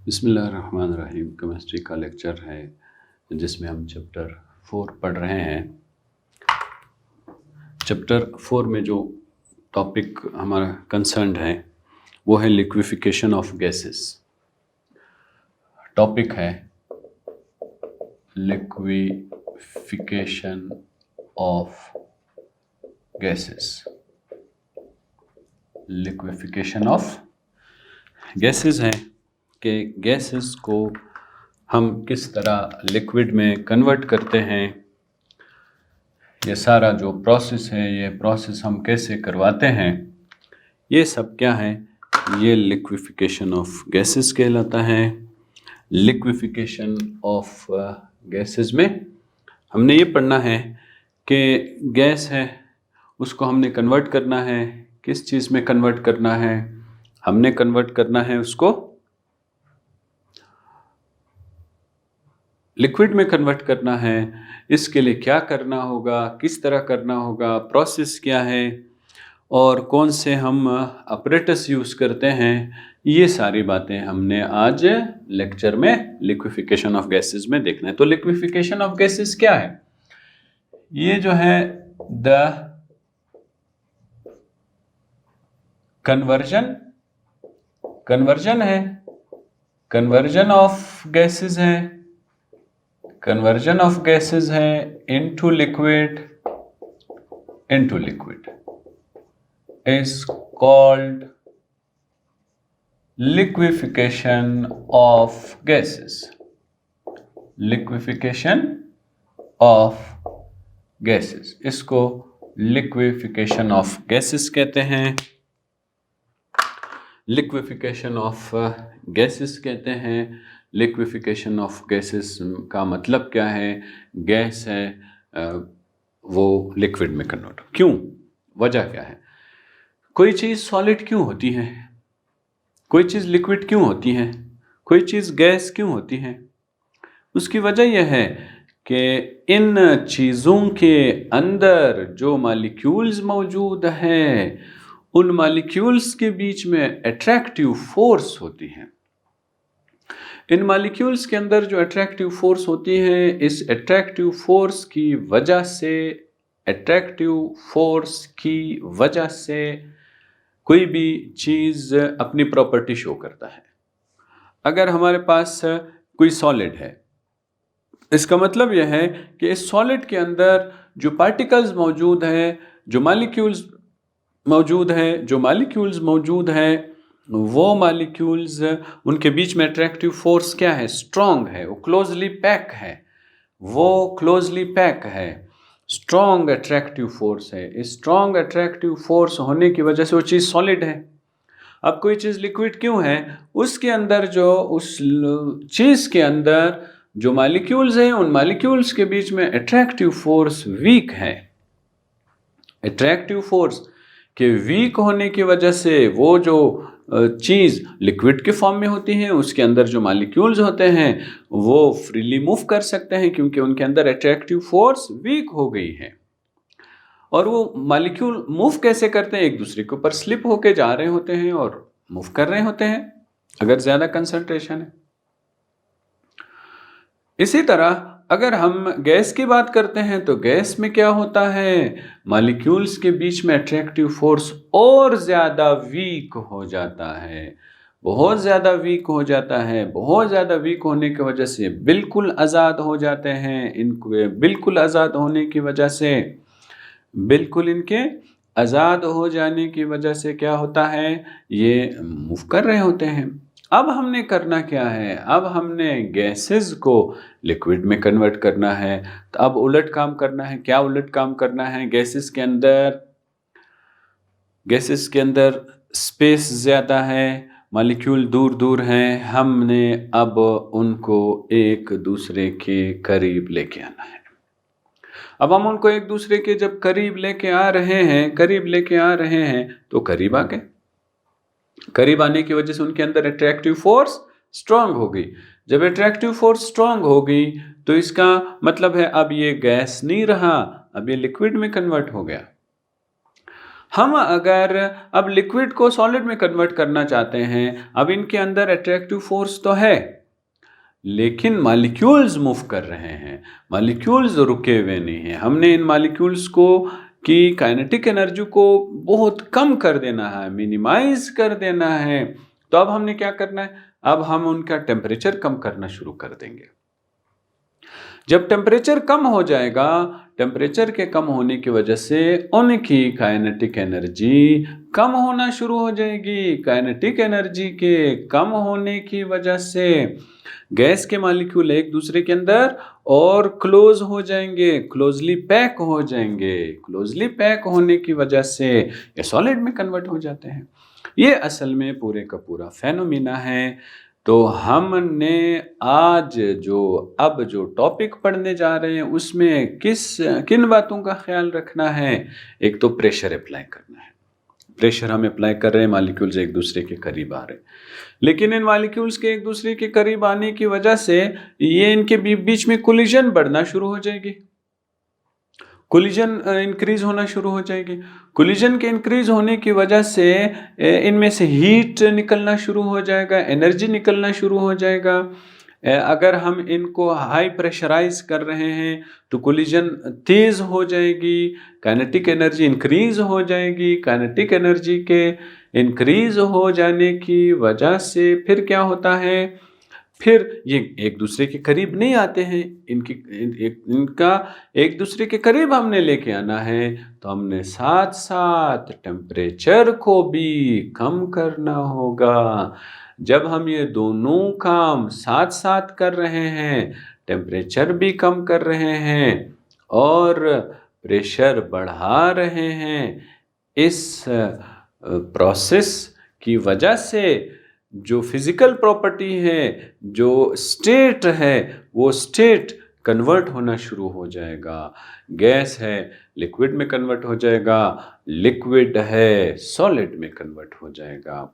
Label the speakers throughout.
Speaker 1: बिस्मिल्लाहिर्रहमानिर्रहीम। केमिस्ट्री का लेक्चर है जिसमें हम चैप्टर 4 पढ़ रहे हैं। चैप्टर 4 में जो टॉपिक हमारा कंसर्न है वो है लिक्विफिकेशन ऑफ गैसेस। टॉपिक है liquefaction of gases. Liquefaction of gases है कि गैसेस को हम किस तरह लिक्विड में कन्वर्ट करते हैं। ये सारा जो प्रोसेस है, ये प्रोसेस हम कैसे करवाते हैं, ये सब क्या है, ये लिक्विफिकेशन ऑफ गैसेस कहलाता है। लिक्विफिकेशन ऑफ गैसेस में हमने ये पढ़ना है कि गैस है उसको हमने कन्वर्ट करना है। किस चीज़ में कन्वर्ट करना है? हमने कन्वर्ट करना है उसको लिक्विड में कन्वर्ट करना है। इसके लिए क्या करना होगा, किस तरह करना होगा, प्रोसेस क्या है और कौन से हम अपरेटस यूज़ करते हैं, ये सारी बातें हमने आज लेक्चर में लिक्विफिकेशन ऑफ गैसेस में देखना है। तो लिक्विफिकेशन ऑफ गैसेस क्या है? ये जो है द कन्वर्जन है, कन्वर्जन ऑफ गैसेस है, कन्वर्जन ऑफ गैसेस है into liquid is called liquefaction of gases. Liquefaction of gases, इसको liquefaction of gases कहते हैं। liquefaction of gases कहते हैं। liquefaction of gases का मतलब क्या है? गैस है वो लिक्विड में कन्वर्ट। क्यों? वजह क्या है? कोई चीज़ सॉलिड क्यों होती है? कोई चीज़ लिक्विड क्यों होती है? कोई चीज़ गैस क्यों होती है? उसकी वजह यह है कि इन चीज़ों के अंदर जो मॉलिक्यूल्स मौजूद हैं, उन मॉलिक्यूल्स के बीच में अट्रैक्टिव फोर्स होती है। इन मॉलिक्यूल्स के अंदर जो अट्रैक्टिव फोर्स होती है, इस अट्रैक्टिव फोर्स की वजह से कोई भी चीज़ अपनी प्रॉपर्टी शो करता है। अगर हमारे पास कोई सॉलिड है, इसका मतलब यह है कि इस सॉलिड के अंदर जो पार्टिकल्स मौजूद हैं, जो मॉलिक्यूल्स मौजूद हैं, वो मॉलिक्यूल्स, उनके बीच में अट्रैक्टिव फोर्स क्या है? स्ट्रॉन्ग है, वो क्लोजली पैक है, स्ट्रॉन्ग अट्रैक्टिव फोर्स है। इस स्ट्रॉन्ग अट्रैक्टिव फोर्स होने की वजह से वो चीज़ सॉलिड है। अब कोई चीज़ लिक्विड क्यों है? उसके अंदर उस चीज़ के अंदर जो मॉलिक्यूल्स हैं, उन मॉलिक्यूल्स के बीच में अट्रैक्टिव फोर्स वीक है। अट्रैक्टिव फोर्स के वीक होने की वजह से वो जो चीज़ लिक्विड के फॉर्म में होती है, उसके अंदर जो मॉलिक्यूल्स होते हैं वो फ्रीली मूव कर सकते हैं, क्योंकि उनके अंदर अट्रैक्टिव फोर्स वीक हो गई है। और वो मॉलिक्यूल मूव कैसे करते हैं? एक दूसरे के ऊपर स्लिप होके जा रहे होते हैं और मूव कर रहे होते हैं, अगर ज़्यादा कंसंट्रेशन है। इसी तरह अगर हम गैस की बात करते हैं तो गैस में क्या होता है? मॉलिक्यूल्स के बीच में अट्रैक्टिव फोर्स और ज़्यादा वीक हो जाता है, बहुत ज़्यादा वीक हो जाता है। बहुत ज़्यादा वीक होने की वजह से बिल्कुल आज़ाद हो जाते हैं। इनको बिल्कुल आज़ाद होने की वजह से, इनके आज़ाद हो जाने की वजह से क्या होता है? ये मूव कर रहे होते हैं। अब हमने करना क्या है? अब हमने गैसेस को लिक्विड में कन्वर्ट करना है। तो अब उलट काम करना है। क्या उलट काम करना है? गैसेस के अंदर स्पेस ज़्यादा है, मॉलिक्यूल दूर दूर हैं। हमने अब उनको एक दूसरे के करीब लेके आना है। अब हम उनको एक दूसरे के जब करीब लेके आ रहे हैं तो करीब आ गए। करीब आने की वजह से उनके अंदर अट्रैक्टिव फोर्स स्ट्रांग हो गई। जब अट्रैक्टिव फोर्स स्ट्रांग हो गई तो इसका मतलब है अब ये गैस नहीं रहा, अब ये लिक्विड में कन्वर्ट हो गया। हम अगर अब लिक्विड को सॉलिड में कन्वर्ट करना चाहते हैं, अब इनके अंदर अट्रैक्टिव फोर्स तो है, लेकिन मॉलिक्यूल्स मूव कर रहे हैं, मॉलिक्यूल्स रुके हुए नहीं हैं। हमने इन मॉलिक्यूल्स को की काइनेटिक एनर्जी को बहुत कम कर देना है, मिनिमाइज कर देना है। तो अब हमने क्या करना है, अब हम उनका टेम्परेचर कम करना शुरू कर देंगे। जब टेम्परेचर कम हो जाएगा, टेम्परेचर के कम होने की वजह से उनकी काइनेटिक एनर्जी कम होना शुरू हो जाएगी। काइनेटिक एनर्जी के कम होने की वजह से गैस के मॉलिक्यूल एक दूसरे के अंदर और क्लोज हो जाएंगे, क्लोजली पैक हो जाएंगे। क्लोजली पैक होने की वजह से ये सॉलिड में कन्वर्ट हो जाते हैं। ये असल में पूरे का पूरा फेनोमिना है। तो हमने आज अब जो टॉपिक पढ़ने जा रहे हैं उसमें किन बातों का ख्याल रखना है। एक तो प्रेशर अप्लाई करना है, प्रेशर हम अप्लाई कर रहे हैं, मॉलिक्यूल्स एक दूसरे के करीब आ रहे हैं, लेकिन इन मॉलिक्यूल्स के एक दूसरे के करीब आने की वजह से ये इनके बीच में कोलिजन बढ़ना शुरू हो जाएगी, कोलिजन इंक्रीज होना शुरू हो जाएगी। कोलिजन के इंक्रीज होने की वजह से इनमें से हीट निकलना शुरू हो जाएगा, एनर्जी निकलना शुरू हो जाएगा। अगर हम इनको हाई प्रेशराइज कर रहे हैं तो कोलिजन तेज हो जाएगी, काइनेटिक एनर्जी इंक्रीज हो जाएगी। काइनेटिक एनर्जी के इंक्रीज हो जाने की वजह से फिर क्या होता है, फिर ये एक दूसरे के करीब नहीं आते हैं। इनका एक दूसरे के करीब हमने लेके आना है, तो हमने साथ साथ टेम्परेचर को भी कम करना होगा। जब हम ये दोनों काम साथ साथ कर रहे हैं, टेम्परेचर भी कम कर रहे हैं और प्रेशर बढ़ा रहे हैं, इस प्रोसेस की वजह से जो फिजिकल प्रॉपर्टी है, जो स्टेट है, वो स्टेट कन्वर्ट होना शुरू हो जाएगा। गैस है लिक्विड में कन्वर्ट हो जाएगा, लिक्विड है सॉलिड में कन्वर्ट हो जाएगा।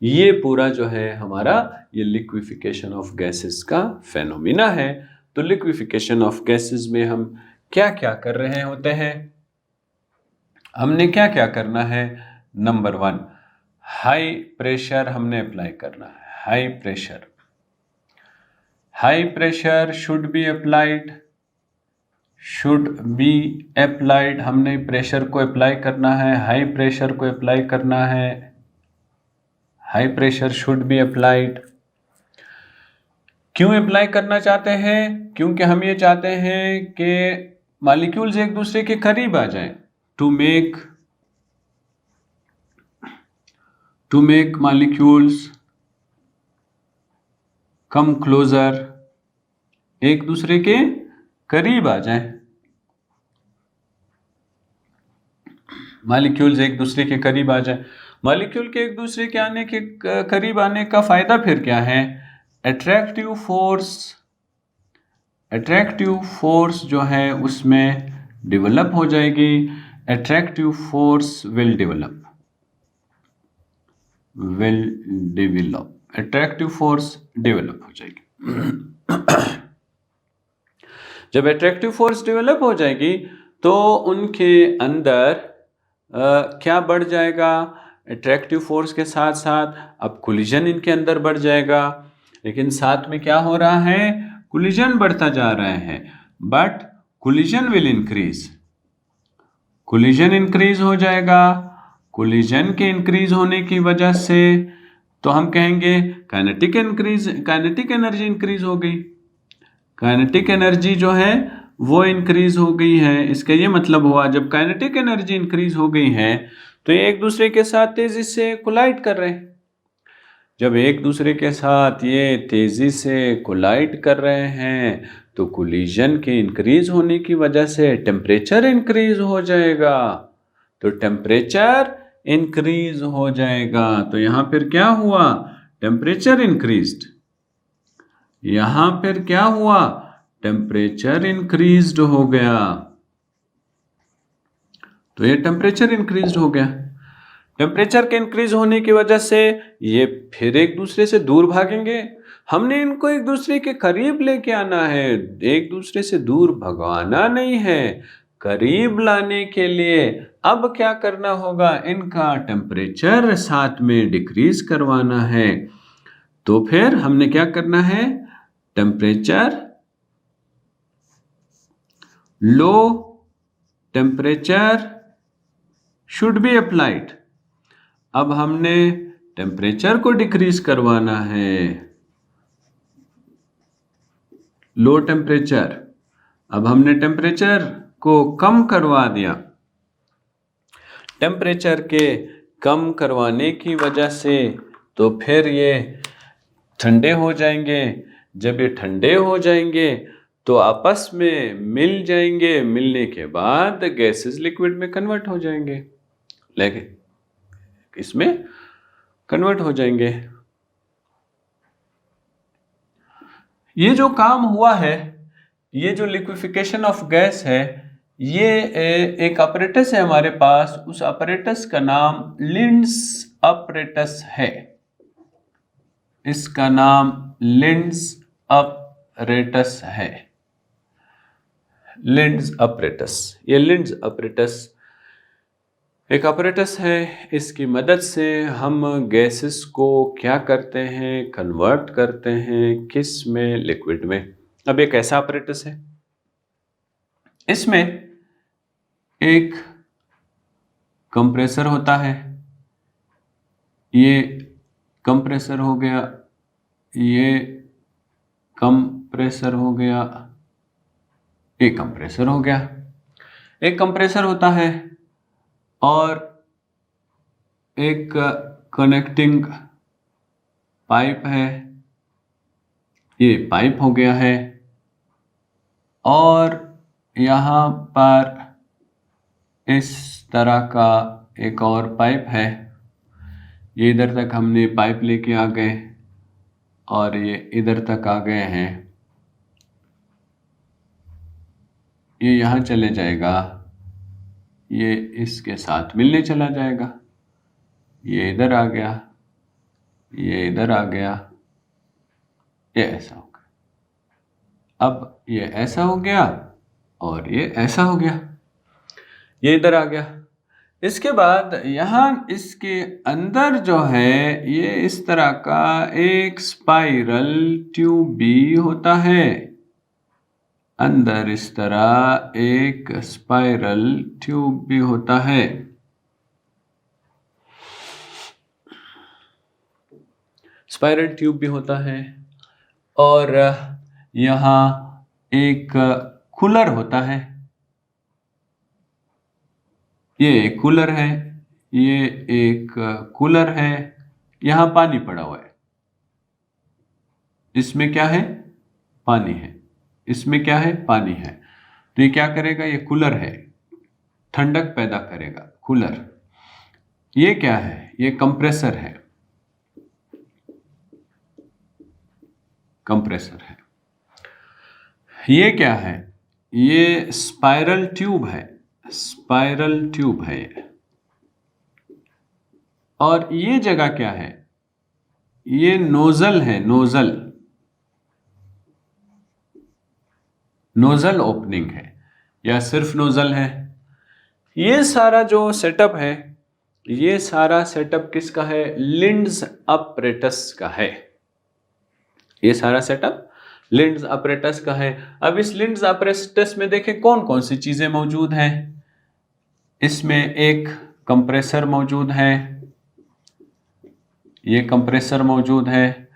Speaker 1: ये पूरा जो है हमारा ये लिक्विफिकेशन ऑफ गैसेस का फेनोमिना है। तो लिक्विफिकेशन ऑफ गैसेस में हम क्या क्या कर रहे होते हैं, हमने क्या क्या करना है। नंबर 1, हाई प्रेशर हमने अप्लाई करना है। High pressure should be applied, हमने प्रेशर को अप्लाई करना है, हाई प्रेशर को अप्लाई करना है। High pressure should be applied. क्यों अप्लाई करना चाहते हैं, क्योंकि हम ये चाहते हैं कि मॉलिक्यूल्स एक दूसरे के करीब आ जाएं, to make molecules come closer, एक दूसरे के करीब आ जाएं। मॉलिक्यूल्स एक दूसरे के करीब आ जाएं। मॉलिक्यूल के एक दूसरे के करीब आने का फायदा फिर क्या है, अट्रैक्टिव फोर्स जो है उसमें डेवलप हो जाएगी। Attractive force will develop, attractive force develop हो जाएगी। जब अट्रैक्टिव फोर्स डेवलप हो जाएगी तो उनके अंदर क्या बढ़ जाएगा, अट्रैक्टिव फोर्स के साथ साथ अब कोलिजन इनके अंदर बढ़ जाएगा। लेकिन साथ में क्या हो रहा है, कोलिजन बढ़ता जा रहा है, but collision will increase, collision increase हो जाएगा। कोलिजन के इंक्रीज होने की वजह से तो हम कहेंगे काइनेटिक एनर्जी इंक्रीज हो गई, काइनेटिक एनर्जी जो है वो इंक्रीज हो गई है। इसका ये मतलब हुआ जब काइनेटिक एनर्जी इंक्रीज हो गई है तो ये एक दूसरे के साथ तेजी से कोलाइड कर रहे हैं। जब एक दूसरे के साथ ये तेजी से कोलाइड कर रहे हैं तो कोलिजन के इंक्रीज होने की वजह से टेम्परेचर इंक्रीज हो जाएगा। तो टेम्परेचर इंक्रीज हो जाएगा, तो यहां फिर क्या हुआ, टेम्परेचर इंक्रीज्ड। यहां फिर क्या हुआ, टेम्परेचर इंक्रीज्ड हो गया। तो ये टेम्परेचर इंक्रीज्ड हो गया। टेम्परेचर के इंक्रीज होने की वजह से ये फिर एक दूसरे से दूर भागेंगे। हमने इनको एक दूसरे के करीब लेके आना है, एक दूसरे से दूर भगवाना नहीं है। करीब लाने के लिए अब क्या करना होगा, इनका टेम्परेचर साथ में डिक्रीज करवाना है। तो फिर हमने क्या करना है, temperature low temperature should be applied. अब हमने टेम्परेचर को डिक्रीज करवाना है, लो टेम्परेचर। अब हमने टेम्परेचर को कम करवा दिया। टेम्परेचर के कम करवाने की वजह से तो फिर ये ठंडे हो जाएंगे। जब ये ठंडे हो जाएंगे तो आपस में मिल जाएंगे, मिलने के बाद गैसेस लिक्विड में कन्वर्ट हो जाएंगे, लेकिन इसमें कन्वर्ट हो जाएंगे। ये जो काम हुआ है, ये जो लिक्विफिकेशन ऑफ गैस है, ये एक अपरेटस है हमारे पास। उस अपरेटस का नाम लिंड्स अपरेटस है। इसका नाम लिंड्स अपरेटस है, लिंड्स अपरेटस। ये लिंड्स अपरेटस एक अपरेटस है। इसकी मदद से हम गैसेस को क्या करते हैं, कन्वर्ट करते हैं, किस में, लिक्विड में। अब एक ऐसा अपरेटस है, इसमें एक कंप्रेसर होता है। ये कंप्रेसर हो गया, ये कंप्रेसर हो गया, एक कंप्रेसर हो गया। एक कंप्रेसर होता है और एक कनेक्टिंग पाइप है, ये पाइप हो गया है। और यहाँ पर इस तरह का एक और पाइप है। ये इधर तक हमने पाइप लेके आ गए और ये इधर तक आ गए हैं। ये यहाँ चले जाएगा, ये इसके साथ मिलने चला जाएगा। ये इधर आ गया, ये इधर आ गया, ये ऐसा हो गया। अब ये ऐसा हो गया और ये ऐसा हो गया, ये इधर आ गया। इसके बाद यहाँ इसके अंदर जो है, ये इस तरह का एक स्पाइरल ट्यूब भी होता है। अंदर इस तरह एक स्पाइरल ट्यूब भी होता है। स्पाइरल ट्यूब भी होता है। और यहाँ एक कूलर होता है। ये एक कूलर है, ये एक कूलर है। यहाँ पानी पड़ा हुआ है, इसमें क्या है, पानी है। इसमें क्या है, पानी है। तो ये क्या करेगा, ये कूलर है, ठंडक पैदा करेगा, कूलर। ये क्या है, ये कंप्रेसर है, कंप्रेसर है। ये क्या है, ये स्पाइरल ट्यूब है, स्पाइरल ट्यूब है ये। और ये जगह क्या है, ये नोजल है, नोजल, नोजल ओपनिंग है या सिर्फ नोजल है। ये सारा जो सेटअप है, ये सारा सेटअप किसका है, लिंड्स अपरेटस का है। ये सारा सेटअप लिंड्स अपरेटस का है। अब इस लिंड्स अपरेटस में देखें कौन कौन सी चीजें मौजूद हैं। इसमें एक कंप्रेसर मौजूद है, ये कंप्रेसर मौजूद है।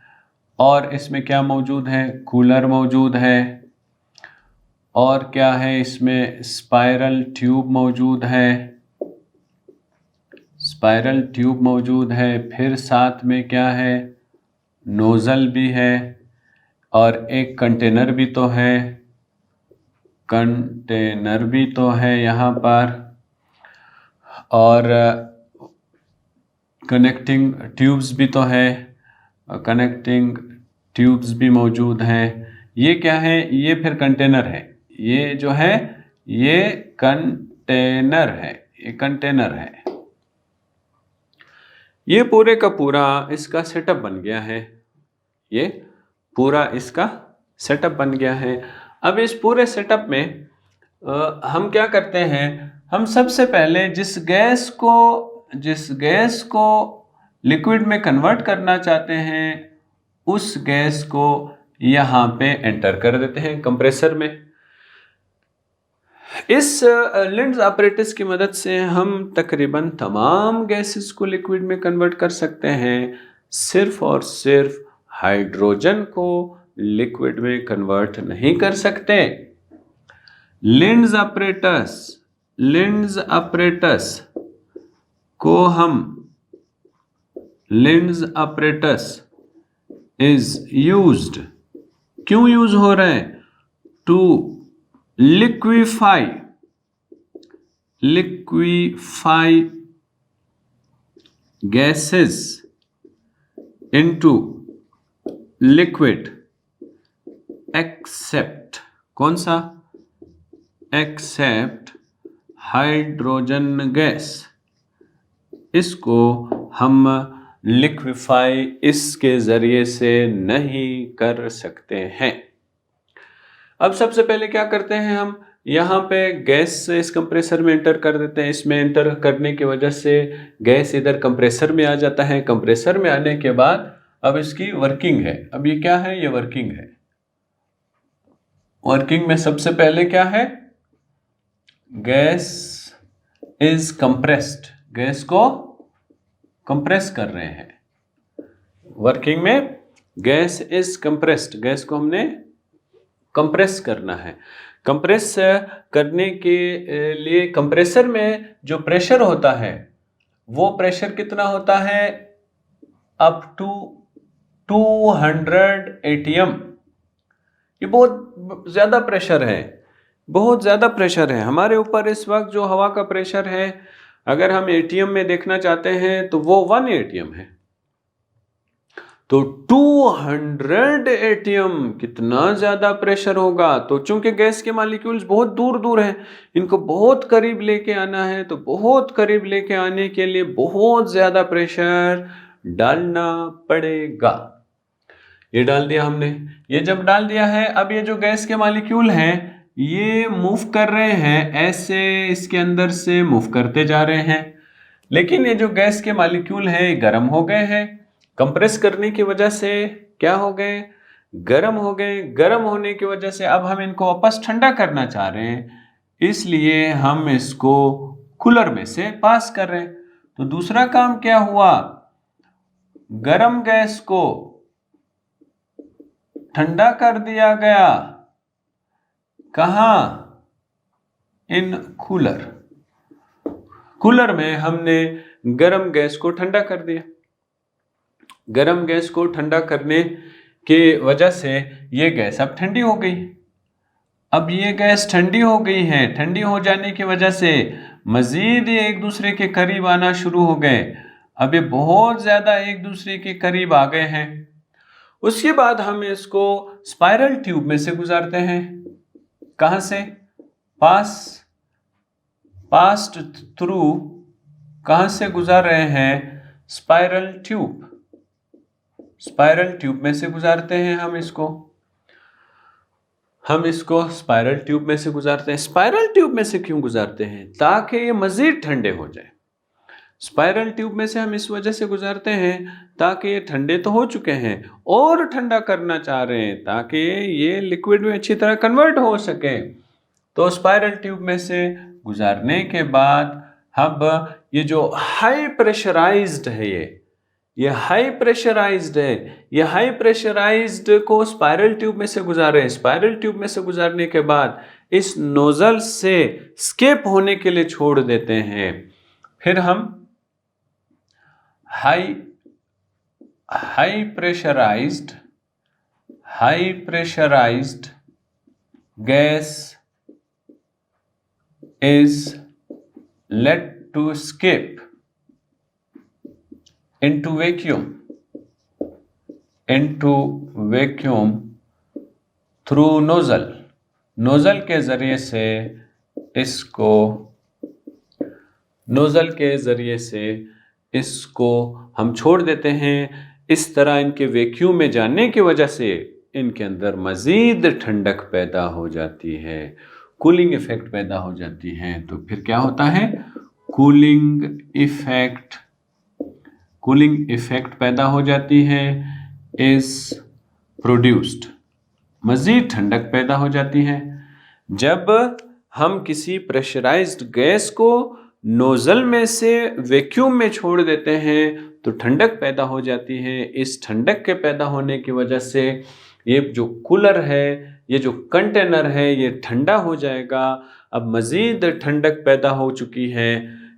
Speaker 1: और इसमें क्या मौजूद है, कूलर मौजूद है। और क्या है, इसमें स्पाइरल ट्यूब मौजूद है, स्पाइरल ट्यूब मौजूद है। फिर साथ में क्या है, नोजल भी है। और एक कंटेनर भी तो है, कंटेनर भी तो है यहाँ पर। और कनेक्टिंग ट्यूब्स भी तो है, कनेक्टिंग ट्यूब्स भी मौजूद हैं। ये क्या है, ये फिर कंटेनर है। ये जो है, ये कंटेनर है, ये कंटेनर है। ये पूरे का पूरा इसका सेटअप बन गया है, ये पूरा इसका सेटअप बन गया है। अब इस पूरे सेटअप में हम क्या करते हैं, हम सबसे पहले जिस गैस को लिक्विड में कन्वर्ट करना चाहते हैं उस गैस को यहाँ पे एंटर कर देते हैं कंप्रेसर में। इस लिंड्स apparatus की मदद से हम तकरीबन तमाम गैसेस को लिक्विड में कन्वर्ट कर सकते हैं, सिर्फ और सिर्फ हाइड्रोजन को लिक्विड में कन्वर्ट नहीं कर सकते। लिंड्स apparatus is used, क्यों यूज हो रहे हैं? To liquefy gases into liquid except कौन सा? Except hydrogen gas. इसको हम लिक्विफाई इसके जरिए से नहीं कर सकते हैं। अब सबसे पहले क्या करते हैं, हम यहाँ पे गैस इस कंप्रेसर में एंटर कर देते हैं। इसमें एंटर करने की वजह से गैस इधर कंप्रेसर में आ जाता है। कंप्रेसर में आने के बाद अब इसकी वर्किंग है। अब ये क्या है? ये वर्किंग है। वर्किंग में सबसे पहले क्या है? गैस इज कंप्रेस्ड, गैस को कंप्रेस कर रहे हैं। वर्किंग में गैस इज कंप्रेस्ड, गैस को हमने कंप्रेस करना है। कंप्रेस करने के लिए कंप्रेसर में जो प्रेशर होता है वो प्रेशर कितना होता है? Up to 200 ATM। ये बहुत ज़्यादा प्रेशर है, बहुत ज़्यादा प्रेशर है। हमारे ऊपर इस वक्त जो हवा का प्रेशर है, अगर हम ATM में देखना चाहते हैं तो वो 1 ATM है। तो 200 ATM कितना ज़्यादा प्रेशर होगा। तो चूंकि गैस के मॉलिक्यूल्स बहुत दूर दूर हैं, इनको बहुत करीब लेके आना है, तो बहुत करीब लेके आने के लिए बहुत ज़्यादा प्रेशर डालना पड़ेगा। ये डाल दिया हमने। ये जब डाल दिया है, अब ये जो गैस के मॉलिक्यूल हैं ये मूव कर रहे हैं, ऐसे इसके अंदर से मूव करते जा रहे हैं। लेकिन ये जो गैस के मॉलिक्यूल हैं गर्म हो गए हैं। कंप्रेस करने की वजह से क्या हो गए? गर्म हो गए। गर्म होने की वजह से अब हम इनको वापस ठंडा करना चाह रहे हैं, इसलिए हम इसको कूलर में से पास कर रहे हैं। तो दूसरा काम क्या हुआ? गर्म गैस को ठंडा कर दिया गया। कहाँ? इन कूलर। कूलर में हमने गर्म गैस को ठंडा कर दिया। गर्म गैस को ठंडा करने की वजह से ये गैस अब ठंडी हो गई। अब ये गैस ठंडी हो गई है। ठंडी हो जाने की वजह से मजीद ये एक दूसरे के करीब आना शुरू हो गए। अब ये बहुत ज़्यादा एक दूसरे के करीब आ गए हैं। उसके बाद हम इसको स्पाइरल ट्यूब में से गुजारते हैं। कहाँ से? Past through. कहाँ से गुजार रहे हैं? Spiral tube. स्पाइरल ट्यूब में से गुजारते हैं हम इसको स्पाइरल ट्यूब में से गुजारते हैं। स्पाइरल ट्यूब में से क्यों गुजारते हैं? ताकि ये मजीद ठंडे हो जाए। स्पाइरल ट्यूब में से हम इस वजह से गुजारते हैं ताकि ये ठंडे तो हो चुके हैं और ठंडा करना चाह रहे हैं ताकि ये लिक्विड में अच्छी तरह कन्वर्ट हो सके। तो स्पाइरल ट्यूब में से गुजारने के बाद अब ये जो हाई प्रेशराइज्ड है, ये हाई प्रेशराइज्ड है। ये हाई प्रेशराइज्ड को स्पाइरल ट्यूब में से गुजारे। स्पाइरल ट्यूब में से गुजारने के बाद इस नोजल से स्केप होने के लिए छोड़ देते हैं। फिर हम high pressurized gas is let to escape into vacuum through nozzle के जरिए से इसको हम छोड़ देते हैं। इस तरह इनके वैक्यूम में जाने की वजह से इनके अंदर मज़ीद ठंडक पैदा हो जाती है। कूलिंग इफेक्ट पैदा हो जाती है। तो फिर क्या होता है, कूलिंग इफेक्ट पैदा हो जाती है, इज प्रोड्यूस्ड, मजीद ठंडक पैदा हो जाती है। जब हम किसी प्रेशराइज्ड गैस को नोजल में से वैक्यूम में छोड़ देते हैं तो ठंडक पैदा हो जाती है। इस ठंडक के पैदा होने की वजह से ये जो कूलर है, ये जो कंटेनर है, ये ठंडा हो जाएगा। अब मज़ीद ठंडक पैदा हो चुकी है।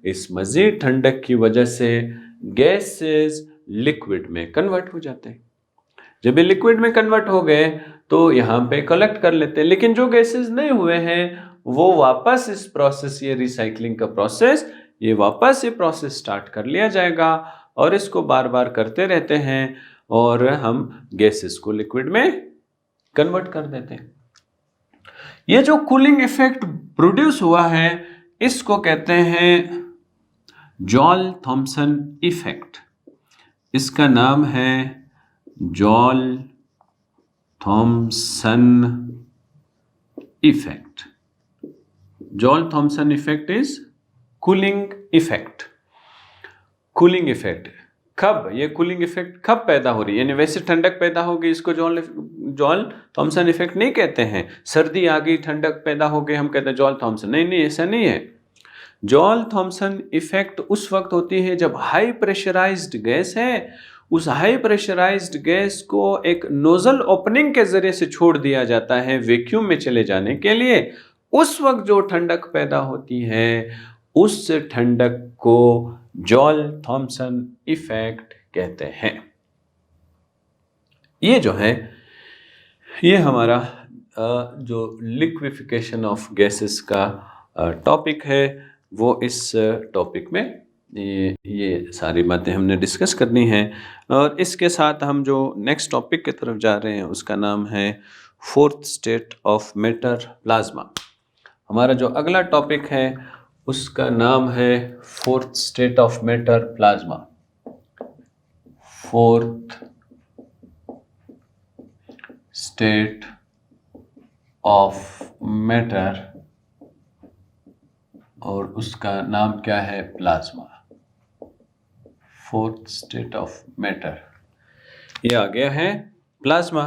Speaker 1: इस मज़ीद ठंडक की वजह से गैसेस लिक्विड में कन्वर्ट हो जाते हैं। जब ये लिक्विड में कन्वर्ट हो गए तो यहाँ पे कलेक्ट कर लेते हैं, लेकिन जो गैसेस नहीं हुए हैं वो वापस इस प्रोसेस, ये रिसाइकलिंग का प्रोसेस, ये वापस ये प्रोसेस स्टार्ट कर लिया जाएगा और इसको बार बार करते रहते हैं और हम गैसेस को लिक्विड में कन्वर्ट कर देते हैं। ये जो कूलिंग इफेक्ट प्रोड्यूस हुआ है इसको कहते हैं जॉल थॉमसन इफेक्ट। इसका नाम है Joule Thomson effect. Joule Thomson effect is cooling effect. Cooling effect कब, ये कूलिंग इफेक्ट कब पैदा हो रही है, यानी वैसे ठंडक पैदा होगी, इसको जॉल थॉमसन इफेक्ट नहीं कहते हैं। सर्दी आ गई, ठंडक पैदा हो गई, हम कहते हैं जॉल थॉमसन। नहीं, ऐसा नहीं है। जॉल थॉमसन इफेक्ट उस वक्त होती है जब हाई प्रेशराइज्ड गैस है, उस हाई प्रेशराइज्ड गैस को एक नोजल ओपनिंग के जरिए से छोड़ दिया जाता है वैक्यूम में चले जाने के लिए। उस वक्त जो ठंडक पैदा होती है उस ठंडक को जॉल थॉमसन इफेक्ट कहते हैं। ये जो है, ये हमारा जो लिक्विफिकेशन ऑफ गैसेस का टॉपिक है, वो इस टॉपिक में ये सारी बातें हमने डिस्कस करनी हैं। और इसके साथ हम जो नेक्स्ट टॉपिक की तरफ जा रहे हैं उसका नाम है fourth state of matter, plasma. हमारा जो अगला टॉपिक है उसका नाम है fourth state of matter, plasma. Fourth state of matter और उसका नाम क्या है, plasma. Fourth state of matter, ये आ गया है प्लाज्मा।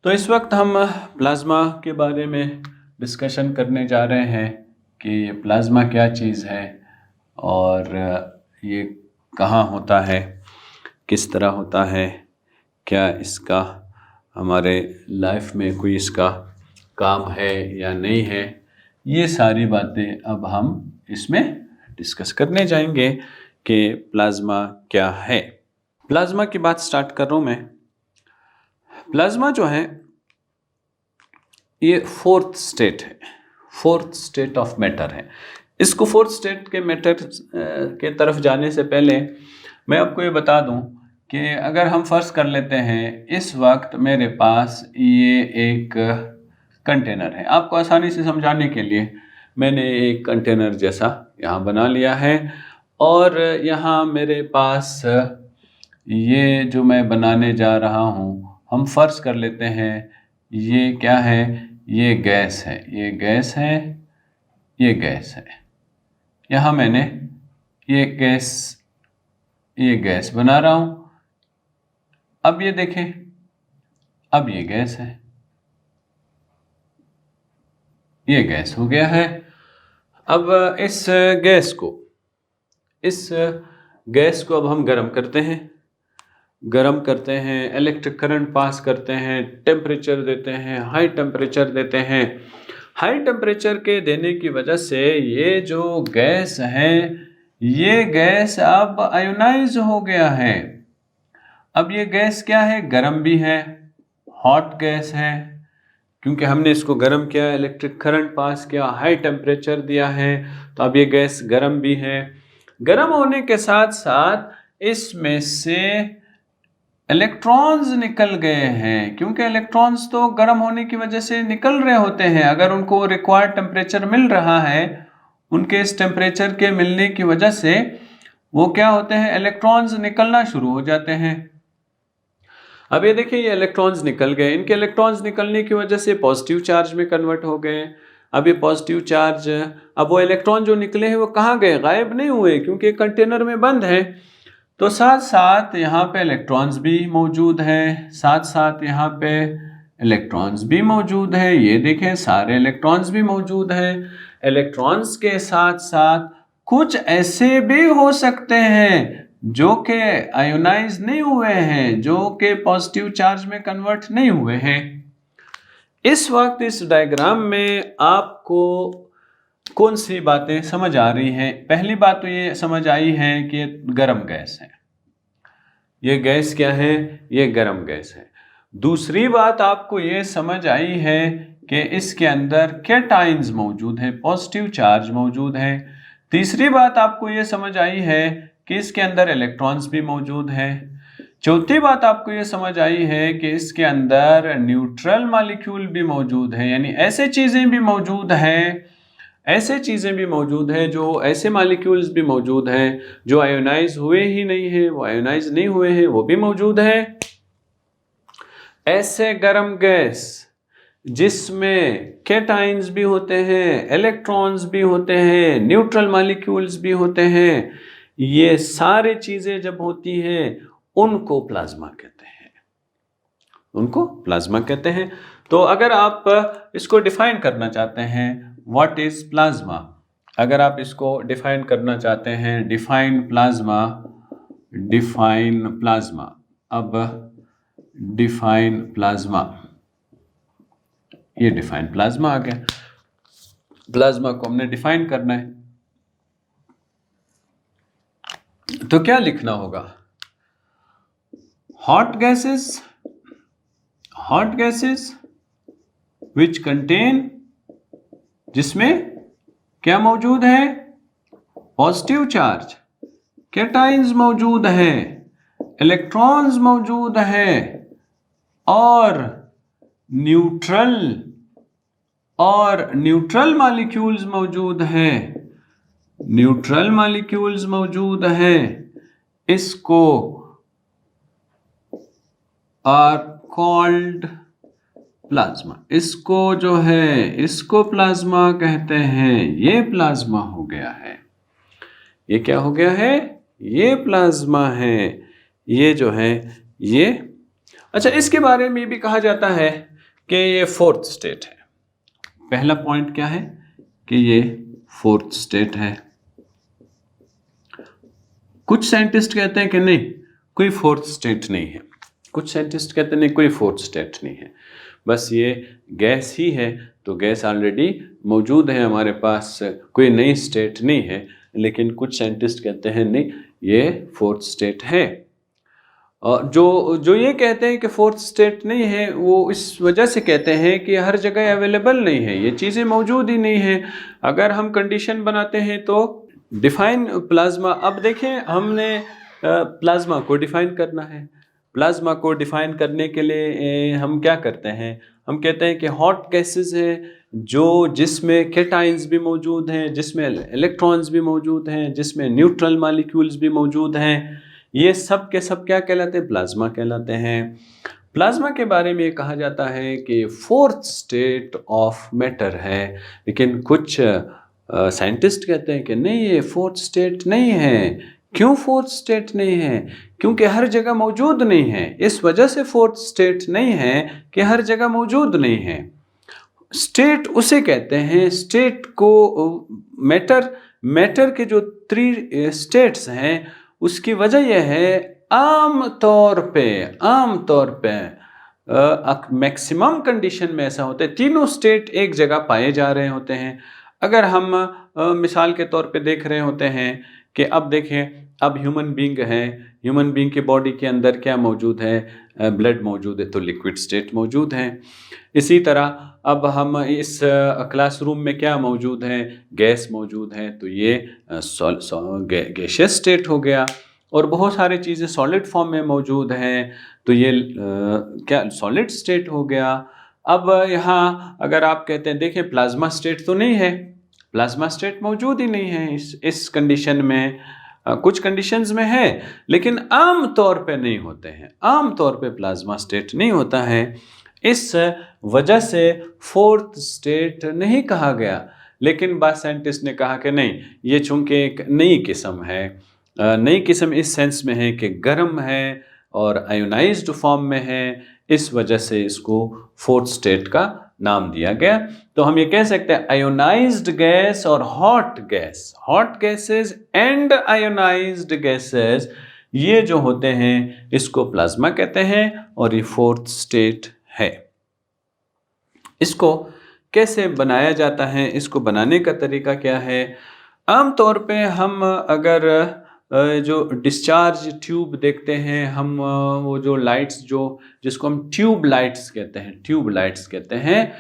Speaker 1: तो इस वक्त हम प्लाज्मा के बारे में डिस्कशन करने जा रहे हैं कि प्लाज्मा क्या चीज़ है और ये कहाँ होता है, किस तरह होता है, क्या इसका हमारे लाइफ में कोई इसका काम है या नहीं है। ये सारी बातें अब हम इसमें डिस्कस करने जाएंगे कि प्लाज्मा क्या है। प्लाज्मा की बात स्टार्ट कर रहा हूँ मैं। प्लाज्मा जो है ये फोर्थ स्टेट है, फोर्थ स्टेट ऑफ मैटर है। इसको फोर्थ स्टेट के मैटर के तरफ जाने से पहले मैं आपको ये बता दूं कि अगर हम फर्ज कर लेते हैं इस वक्त मेरे पास ये एक कंटेनर है, आपको आसानी से समझाने के लिए मैंने एक कंटेनर जैसा यहाँ बना लिया है और यहाँ मेरे पास ये जो मैं बनाने जा रहा हूँ, हम फर्ज कर लेते हैं ये क्या है, ये गैस है, ये गैस है, ये गैस है। यहाँ मैंने ये गैस बना रहा हूँ। अब ये देखें, अब ये गैस है, ये गैस हो गया है। अब इस गैस को अब हम गर्म करते हैं, इलेक्ट्रिक करंट पास करते हैं, टेम्परेचर देते हैं, हाई टेम्परेचर देते हैं। हाई टेम्परेचर के देने की वजह से ये जो गैस है, ये गैस अब आयोनाइज हो गया है। अब ये गैस क्या है, गर्म भी है, हॉट गैस है, क्योंकि हमने इसको गर्म किया, इलेक्ट्रिक करंट पास किया, हाई टेम्परेचर दिया है, तो अब ये गैस गर्म भी है। गर्म होने के साथ साथ इसमें से इलेक्ट्रॉन्स निकल गए हैं, क्योंकि इलेक्ट्रॉन्स तो गर्म होने की वजह से निकल रहे होते हैं। अगर उनको रिक्वायर्ड टेम्परेचर मिल रहा है, उनके इस टेम्परेचर के मिलने की वजह से वो क्या होते हैं, इलेक्ट्रॉन्स निकलना शुरू हो जाते हैं। अब ये देखिए, ये इलेक्ट्रॉन्स निकल गए। इनके इलेक्ट्रॉन्स निकलने की वजह से पॉजिटिव चार्ज में कन्वर्ट हो गए। अब ये पॉजिटिव चार्ज, अब वो इलेक्ट्रॉन जो निकले हैं वो कहाँ गए, गायब नहीं हुए क्योंकि कंटेनर में बंद है। तो साथ साथ यहाँ पे इलेक्ट्रॉन्स भी मौजूद हैं, साथ साथ यहाँ पे इलेक्ट्रॉन्स भी मौजूद है। ये देखें सारे इलेक्ट्रॉन्स भी मौजूद हैं। इलेक्ट्रॉन्स के साथ साथ कुछ ऐसे भी हो सकते हैं जो कि आयोनाइज नहीं हुए हैं, जो कि पॉजिटिव चार्ज में कन्वर्ट नहीं हुए हैं। इस वक्त इस डायग्राम में आपको कौन सी बातें समझ आ रही हैं? पहली बात तो ये समझ आई है कि गर्म गैस है। ये गैस क्या है? ये गर्म गैस है। दूसरी बात आपको ये समझ आई है कि इसके अंदर कैटाइंस मौजूद हैं, पॉजिटिव चार्ज मौजूद है। तीसरी बात आपको ये समझ आई है कि इसके अंदर इलेक्ट्रॉन्स भी मौजूद हैं। चौथी बात आपको ये समझ आई है कि इसके अंदर न्यूट्रल मॉलिक्यूल भी मौजूद है, यानी ऐसे चीज़ें भी मौजूद हैं, ऐसे चीज़ें भी मौजूद हैं, जो ऐसे मॉलिक्यूल्स भी मौजूद हैं जो आयोनाइज हुए ही नहीं हैं, वो आयोनाइज नहीं हुए हैं, वो भी मौजूद है। ऐसे गर्म गैस जिसमें कैटाइंस भी होते हैं, इलेक्ट्रॉन्स भी होते हैं, न्यूट्रल मॉलिक्यूल्स भी होते हैं, ये सारे चीज़ें जब होती हैं उनको प्लाज्मा कहते हैं, उनको प्लाज्मा कहते हैं। तो अगर आप इसको डिफाइन करना चाहते हैं, व्हाट इज प्लाज्मा, अगर आप इसको डिफाइन करना चाहते हैं, डिफाइन प्लाज्मा, डिफाइन प्लाज्मा। अब डिफाइन प्लाज्मा, ये डिफाइन प्लाज्मा आ गया। प्लाज्मा को हमने डिफाइन करना है तो क्या लिखना होगा? हॉट गैसेस विच कंटेन, जिसमें क्या मौजूद है? पॉजिटिव चार्ज, कैटाइंस मौजूद है, इलेक्ट्रॉन्स मौजूद है और न्यूट्रल मॉलिक्यूल्स मौजूद है, न्यूट्रल मॉलिक्यूल्स मौजूद है। इसको आर कॉल्ड प्लाज्मा, इसको जो है इसको प्लाज्मा कहते हैं। ये प्लाज्मा हो गया है, ये क्या हो गया है? ये प्लाज्मा है, ये जो है ये। अच्छा, इसके बारे में भी कहा जाता है कि ये फोर्थ स्टेट है। पहला पॉइंट क्या है कि ये फोर्थ स्टेट है। कुछ साइंटिस्ट कहते हैं कि नहीं, कोई फोर्थ स्टेट नहीं है। कुछ साइंटिस्ट कहते हैं नहीं, कोई फोर्थ स्टेट नहीं है, बस ये गैस ही है। तो गैस ऑलरेडी मौजूद है हमारे पास, कोई नई स्टेट नहीं है। लेकिन कुछ साइंटिस्ट कहते हैं नहीं, ये फोर्थ स्टेट है। और जो ये कहते हैं कि फोर्थ स्टेट नहीं है, वो इस वजह से कहते हैं कि हर जगह अवेलेबल नहीं है, ये चीज़ें मौजूद ही नहीं है। अगर हम कंडीशन बनाते हैं तो डिफाइन प्लाज्मा। अब देखें, हमने प्लाज्मा को डिफाइन करना है। प्लाज्मा को डिफाइन करने के लिए हम क्या करते हैं? हम कहते हैं कि हॉट गैसेस है जिसमें कैटाइंस भी मौजूद हैं, जिसमें इलेक्ट्रॉन्स भी मौजूद हैं, जिसमें न्यूट्रल मॉलिक्यूल्स भी मौजूद हैं। ये सब के सब क्या कहलाते हैं? प्लाज्मा कहलाते हैं। प्लाज्मा के बारे में ये कहा जाता है कि फोर्थ स्टेट ऑफ मैटर है। लेकिन कुछ साइंटिस्ट कहते हैं कि नहीं, ये फोर्थ स्टेट नहीं है। क्यों फोर्थ स्टेट नहीं है? क्योंकि हर जगह मौजूद नहीं है। इस वजह से फोर्थ स्टेट नहीं है कि हर जगह मौजूद नहीं है। स्टेट उसे कहते हैं, स्टेट को मैटर के जो 3 स्टेट्स हैं, उसकी वजह यह है आम तौर पे मैक्सिमम कंडीशन में ऐसा होता है, तीनों स्टेट एक जगह पाए जा रहे होते हैं। अगर हम मिसाल के तौर पे देख रहे होते हैं कि अब देखें, अब ह्यूमन बीइंग है, ह्यूमन बीइंग की बॉडी के अंदर क्या मौजूद है? ब्लड मौजूद है, तो लिक्विड स्टेट मौजूद है। इसी तरह अब हम इस क्लासरूम में क्या मौजूद है? गैस मौजूद है, तो ये गैसियस स्टेट हो गया। और बहुत सारी चीज़ें सॉलिड फॉर्म में मौजूद हैं, तो ये क्या सॉलिड स्टेट हो गया। अब यहाँ अगर आप कहते हैं, देखें प्लाज्मा स्टेट तो नहीं है, प्लाज्मा स्टेट मौजूद ही नहीं है इस कंडीशन में। कुछ कंडीशंस में है, लेकिन आम तौर पे नहीं होते हैं। आम तौर पे प्लाज्मा स्टेट नहीं होता है। इस वजह से फोर्थ स्टेट नहीं कहा गया, लेकिन बाद साइंटिस्ट ने कहा कि नहीं, ये चूंकि एक नई किस्म है, नई किस्म इस सेंस में है कि गर्म है और आयोनाइज्ड फॉर्म में है, इस वजह से इसको फोर्थ स्टेट का नाम दिया गया। तो हम ये कह सकते हैं आयोनाइज्ड गैस और hot gas, hot gases and ionised gases, ये जो होते हैं इसको प्लाज्मा कहते हैं और ये फोर्थ स्टेट है। इसको कैसे बनाया जाता है, इसको बनाने का तरीका क्या है? आमतौर पे हम अगर जो डिस्चार्ज ट्यूब देखते हैं, हम वो जो लाइट्स जो जिसको हम ट्यूब लाइट्स कहते हैं, ट्यूब लाइट्स कहते हैं,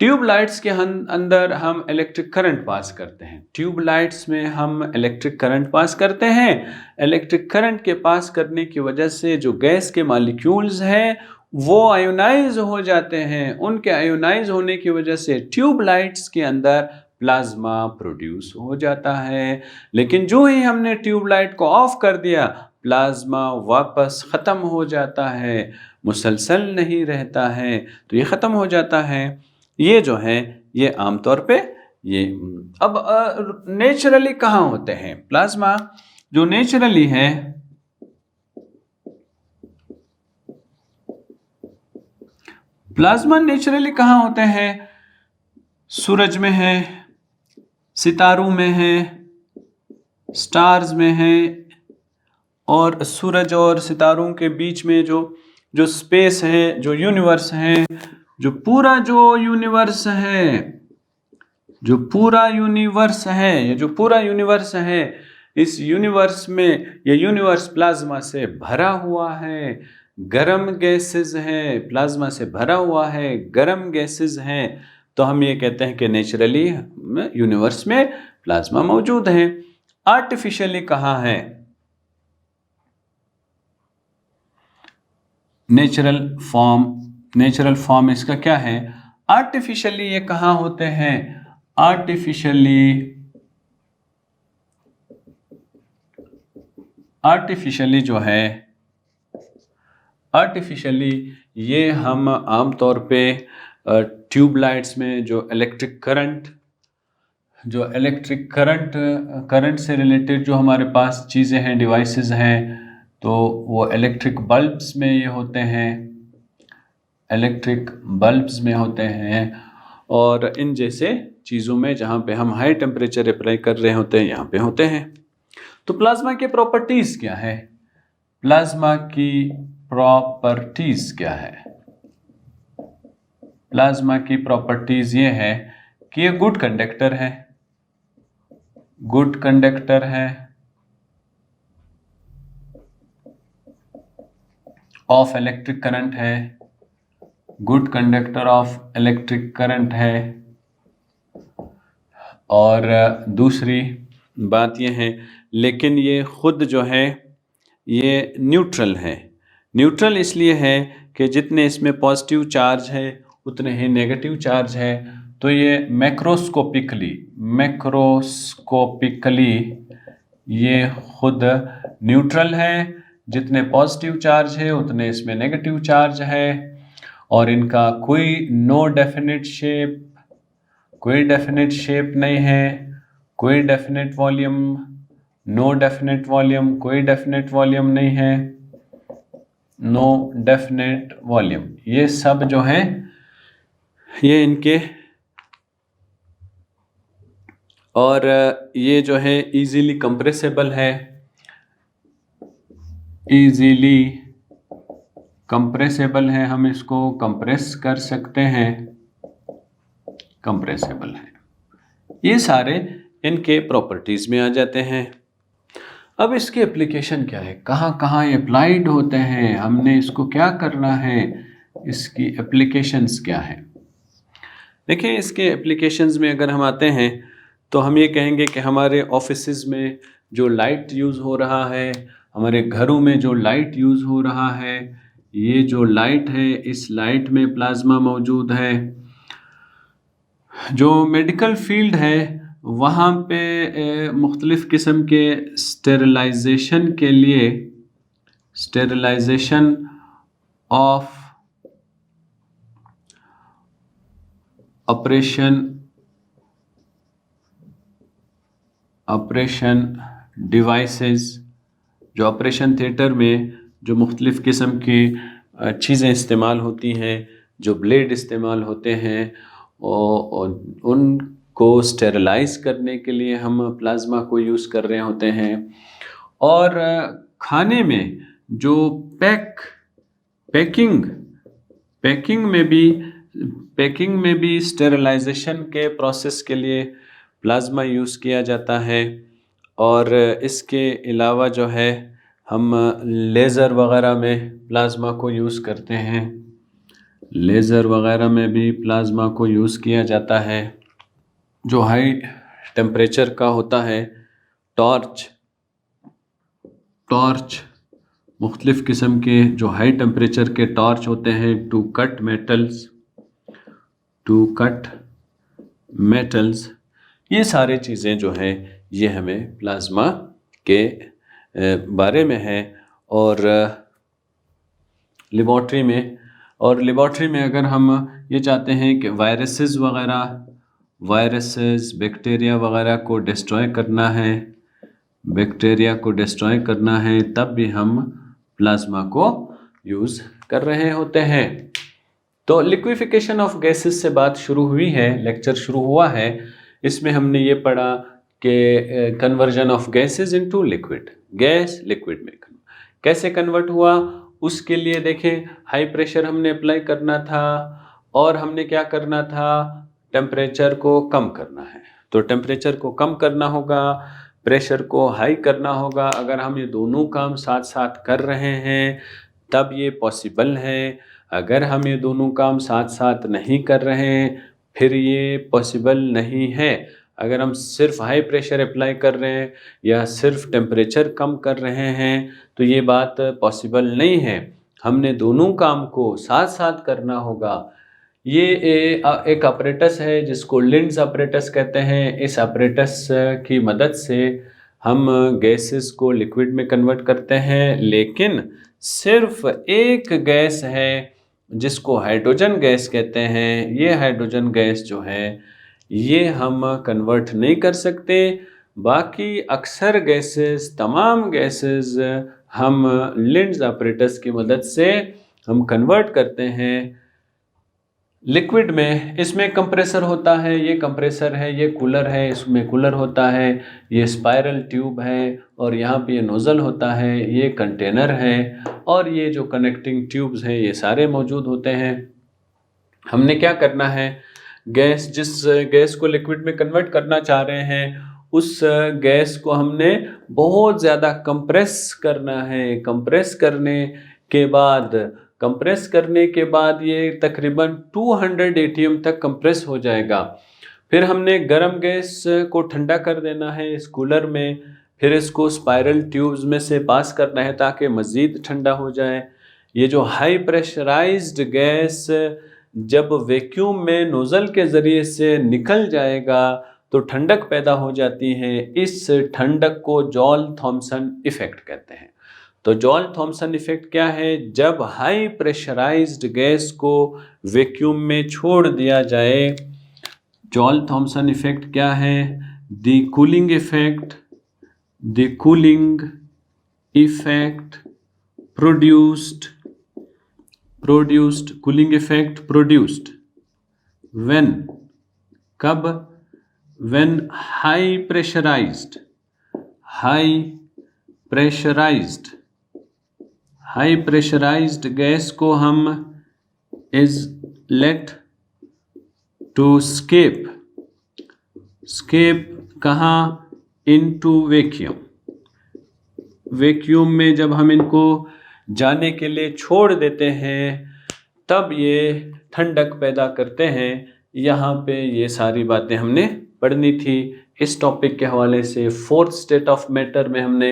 Speaker 1: ट्यूब लाइट्स के अंदर हम इलेक्ट्रिक करंट पास करते हैं, ट्यूब लाइट्स में हम इलेक्ट्रिक करंट पास करते हैं। इलेक्ट्रिक करंट के पास करने की वजह से जो गैस के मॉलिक्यूल्स हैं वो आयोनाइज हो जाते हैं, उनके आयोनाइज होने की वजह से ट्यूब लाइट्स के अंदर प्लाज्मा प्रोड्यूस हो जाता है। लेकिन जो ही हमने ट्यूब लाइट को ऑफ कर दिया, प्लाज्मा वापस ख़त्म हो जाता है, मुसलसल नहीं रहता है, तो ये ख़त्म हो जाता है। ये जो है ये आमतौर पे ये अब नेचुरली कहाँ होते हैं प्लाज्मा? जो नेचुरली है प्लाज्मा नेचुरली कहाँ होते हैं? सूरज में है, सितारों में है, स्टार्स में है, और सूरज और सितारों के बीच में जो जो स्पेस है, जो यूनिवर्स है, जो पूरा जो यूनिवर्स है, जो पूरा यूनिवर्स है, ये जो पूरा यूनिवर्स है, इस यूनिवर्स में ये यूनिवर्स प्लाज्मा से भरा हुआ है, गर्म गैसेस हैं, प्लाज्मा से भरा हुआ है, गर्म गैसेस हैं। तो हम ये कहते हैं कि नेचुरली यूनिवर्स में प्लाज्मा मौजूद है। आर्टिफिशियली कहाँ है? नेचुरल फॉर्म इसका क्या है? आर्टिफिशियली ये कहाँ होते हैं? आर्टिफिशियली जो है, आर्टिफिशियली ये हम आमतौर पे ट्यूबलाइट्स में जो इलेक्ट्रिक करंट से रिलेटेड जो हमारे पास चीज़ें हैं, डिवाइसेस हैं, तो वो इलेक्ट्रिक बल्ब्स में ये होते हैं, इलेक्ट्रिक बल्ब्स में होते हैं, और इन जैसे चीज़ों में जहाँ पे हम हाई टेम्परेचर अप्लाई कर रहे होते हैं, यहाँ पे होते हैं। तो प्लाज्मा की प्रॉपर्टीज़ क्या है? प्लाज्मा की प्रॉपर्टीज़ क्या है? प्लाज्मा की प्रॉपर्टीज़ ये है कि ये गुड कंडक्टर है, गुड कंडक्टर है ऑफ इलेक्ट्रिक करंट है, good conductor of electric current है। और दूसरी बात ये है, लेकिन ये खुद जो है ये न्यूट्रल है। न्यूट्रल इसलिए है कि जितने इसमें पॉजिटिव चार्ज है उतने ही नेगेटिव चार्ज है, तो ये मैक्रोस्कोपिकली ये खुद न्यूट्रल है, जितने पॉजिटिव चार्ज है उतने इसमें नेगेटिव चार्ज है, और इनका कोई डेफिनेट शेप नहीं है, कोई definite volume, no definite volume, कोई डेफिनेट वॉल्यूम नहीं है, नो डेफिनेट वॉल्यूम। ये सब जो है ये इनके, और ये जो है इजीली कंप्रेसेबल है, इजीली कंप्रेसेबल है, हम इसको कंप्रेस कर सकते हैं, कंप्रेसेबल है। ये सारे इनके प्रॉपर्टीज़ में आ जाते हैं। अब इसके एप्लीकेशन क्या है, कहाँ कहाँ ये अप्लाइड होते हैं, हमने इसको क्या करना है, इसकी एप्लीकेशंस क्या है? देखिए, इसके एप्लीकेशंस में अगर हम आते हैं तो हम ये कहेंगे कि हमारे ऑफिसेज में जो लाइट यूज़ हो रहा है, हमारे घरों में जो लाइट यूज़ हो रहा है, ये जो लाइट है इस लाइट में प्लाज्मा मौजूद है। जो मेडिकल फील्ड है वहाँ पे मुख्तलिफ़ किस्म के स्टेरिलाइजेशन के लिए, स्टेरिलाइजेशन ऑफ ऑपरेशन डिवाइसेस, जो ऑपरेशन थिएटर में जो मुख्तलिफ़ किस्म की चीज़ें इस्तेमाल होती हैं, जो ब्लेड इस्तेमाल होते हैं, और उनको स्टेरलाइज़ करने के लिए हम प्लाज्मा को यूज़ कर रहे होते हैं। और खाने में जो पैकिंग में भी स्टेरलाइजेशन के प्रोसेस के लिए प्लाज्मा यूज़ किया जाता है। और इसके अलावा जो है हम लेज़र वग़ैरह में प्लाज्मा को यूज़ करते हैं। लेज़र वग़ैरह में भी प्लाज्मा को यूज़ किया जाता है। जो हाई टेम्परेचर का होता है, टॉर्च मुख्तलिफ़ किस्म के जो हाई टेम्परेचर के टॉर्च होते हैं टू कट मेटल्स, ये सारे चीज़ें जो हैं ये हमें प्लाज्मा के बारे में है। और लेबॉर्ट्री में अगर हम ये चाहते हैं कि वायरसेस बैक्टीरिया वगैरह को डिस्ट्रॉय करना है, तब भी हम प्लाज्मा को यूज़ कर रहे होते हैं। तो लिक्विफिकेशन ऑफ गैसेस से बात शुरू हुई है, लेक्चर शुरू हुआ है। इसमें हमने ये पढ़ा कि conversion of gases into liquid, gas liquid में कैसे कन्वर्ट हुआ। उसके लिए देखें, हाई प्रेशर हमने अप्लाई करना था और हमने क्या करना था, टेम्परेचर को कम करना है। तो टेम्परेचर को कम करना होगा, प्रेशर को हाई करना होगा। अगर हम ये दोनों काम साथ साथ कर रहे हैं तब ये पॉसिबल है। अगर हम ये दोनों काम साथ साथ नहीं कर रहे हैं फिर ये पॉसिबल नहीं है। अगर हम सिर्फ हाई प्रेशर अप्लाई कर रहे हैं या सिर्फ टेम्परेचर कम कर रहे हैं तो ये बात पॉसिबल नहीं है। हमने दोनों काम को साथ साथ करना होगा। ये एक ऑपरेटस है जिसको लिंड्स ऑपरेटस कहते हैं। इस ऑपरेटस की मदद से हम गैसेस को लिक्विड में कन्वर्ट करते हैं, लेकिन सिर्फ एक गैस है जिसको हाइड्रोजन गैस कहते हैं। ये हाइड्रोजन गैस जो है ये हम कन्वर्ट नहीं कर सकते। बाकी अक्सर गैसेस, तमाम गैसेस हम लिंड्स ऑपरेटस की मदद से हम कन्वर्ट करते हैं लिक्विड में। इसमें कंप्रेसर होता है, ये कंप्रेसर है, ये कूलर है, इसमें कूलर होता है, ये स्पाइरल ट्यूब है और यहाँ पे ये नोज़ल होता है, ये कंटेनर है और ये जो कनेक्टिंग ट्यूब्स हैं ये सारे मौजूद होते हैं। हमने क्या करना है, जिस गैस को लिक्विड में कन्वर्ट करना चाह रहे हैं उस गैस को हमने बहुत ज़्यादा कंप्रेस करना है। कंप्रेस करने के बाद ये तकरीबन 200 एटीएम तक कंप्रेस हो जाएगा। फिर हमने गर्म गैस को ठंडा कर देना है इस कूलर में, फिर इसको स्पाइरल ट्यूब्स में से पास करना है ताकि मज़ीद ठंडा हो जाए। ये जो हाई प्रेशराइज्ड गैस जब वैक्यूम में नोज़ल के ज़रिए से निकल जाएगा तो ठंडक पैदा हो जाती है। इस ठंडक को जॉल-थॉम्सन इफ़ेक्ट कहते हैं। तो जॉल-थॉम्सन इफ़ेक्ट क्या है, जब हाई प्रेशराइज्ड गैस को वैक्यूम में छोड़ दिया जाए। जॉल-थॉम्सन इफ़ेक्ट क्या है, the cooling effect produced when high pressurized gas को हम is let to escape कहाँ, into वैक्यूम में जब हम इनको जाने के लिए छोड़ देते हैं तब ये ठंडक पैदा करते हैं। यहाँ पे ये सारी बातें हमने पढ़नी थी। इस टॉपिक के हवाले से फोर्थ स्टेट ऑफ मैटर में हमने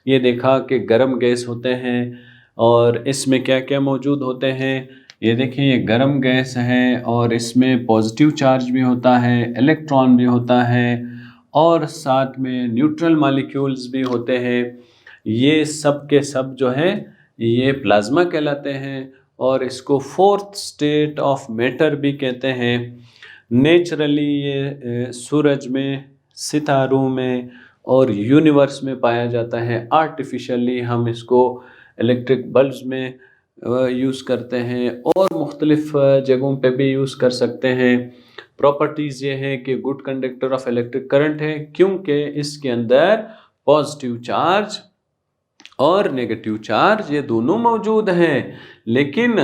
Speaker 1: ये देखा कि गर्म गैस होते हैं और इसमें क्या क्या मौजूद होते हैं। ये देखिए, ये गर्म गैस है और इसमें पॉजिटिव चार्ज भी होता है, इलेक्ट्रॉन भी होता है और साथ में न्यूट्रल मॉलिक्यूल्स भी होते हैं। ये सब के सब जो है ये प्लाज्मा कहलाते हैं और इसको फोर्थ स्टेट ऑफ मैटर भी कहते हैं। नेचुरली ये सूरज में, सितारों में और यूनिवर्स में पाया जाता है। आर्टिफिशियली हम इसको इलेक्ट्रिक बल्ब्स में यूज़ करते हैं और मुख्तलिफ़ जगहों पे भी यूज़ कर सकते हैं। प्रॉपर्टीज़ ये है कि good conductor of electric current है क्योंकि इसके अंदर पॉजिटिव चार्ज और नेगेटिव चार्ज ये दोनों मौजूद हैं। लेकिन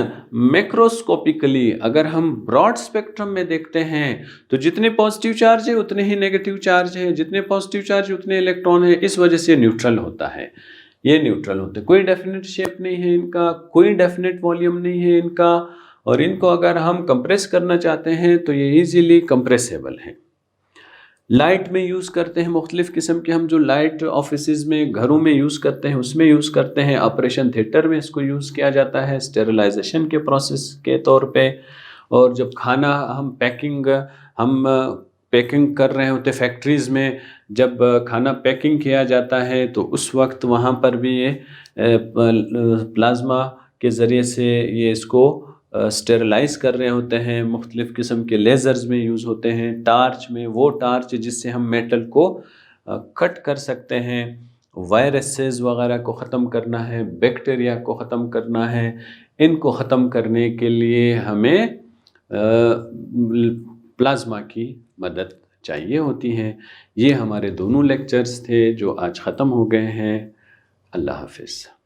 Speaker 1: मैक्रोस्कोपिकली अगर हम ब्रॉड स्पेक्ट्रम में देखते हैं तो जितने पॉजिटिव चार्ज है उतने ही नेगेटिव चार्ज है, जितने पॉजिटिव चार्ज उतने इलेक्ट्रॉन है। इस वजह से न्यूट्रल होता है, ये न्यूट्रल होते हैं। कोई डेफिनेट शेप नहीं है इनका, कोई डेफिनेट वॉल्यूम नहीं है इनका, और इनको अगर हम कंप्रेस करना चाहते हैं तो ये इजीली कंप्रेसेबल है। लाइट में यूज़ करते हैं, मुख्तलिफ़ किस्म के हम जो लाइट ऑफिसेज़ में, घरों में यूज़ करते हैं उसमें यूज़ करते हैं। ऑपरेशन थिएटर में इसको यूज़ किया जाता है स्टेरिलाइजेशन के प्रोसेस के तौर पे। और जब खाना हम पैकिंग कर रहे होते फैक्ट्रीज़ में, जब खाना पैकिंग किया जाता है तो उस वक्त वहाँ पर भी ये प्लाज्मा के ज़रिए से ये इसको स्टेरलाइज कर रहे होते हैं। मुख्तलिफ़ किस्म के लेज़र्स में यूज़ होते हैं। टार्च में, वो टार्च जिससे हम मेटल को कट कर सकते हैं। वायरसेस वगैरह को ख़त्म करना है, बैक्टीरिया को ख़त्म करना है। इनको ख़त्म करने के लिए हमें प्लाज्मा की मदद चाहिए होती है। ये हमारे दोनों लेक्चर्स थे जो आज ख़त्म हो गए हैं। अल्लाह हाफ़िज़।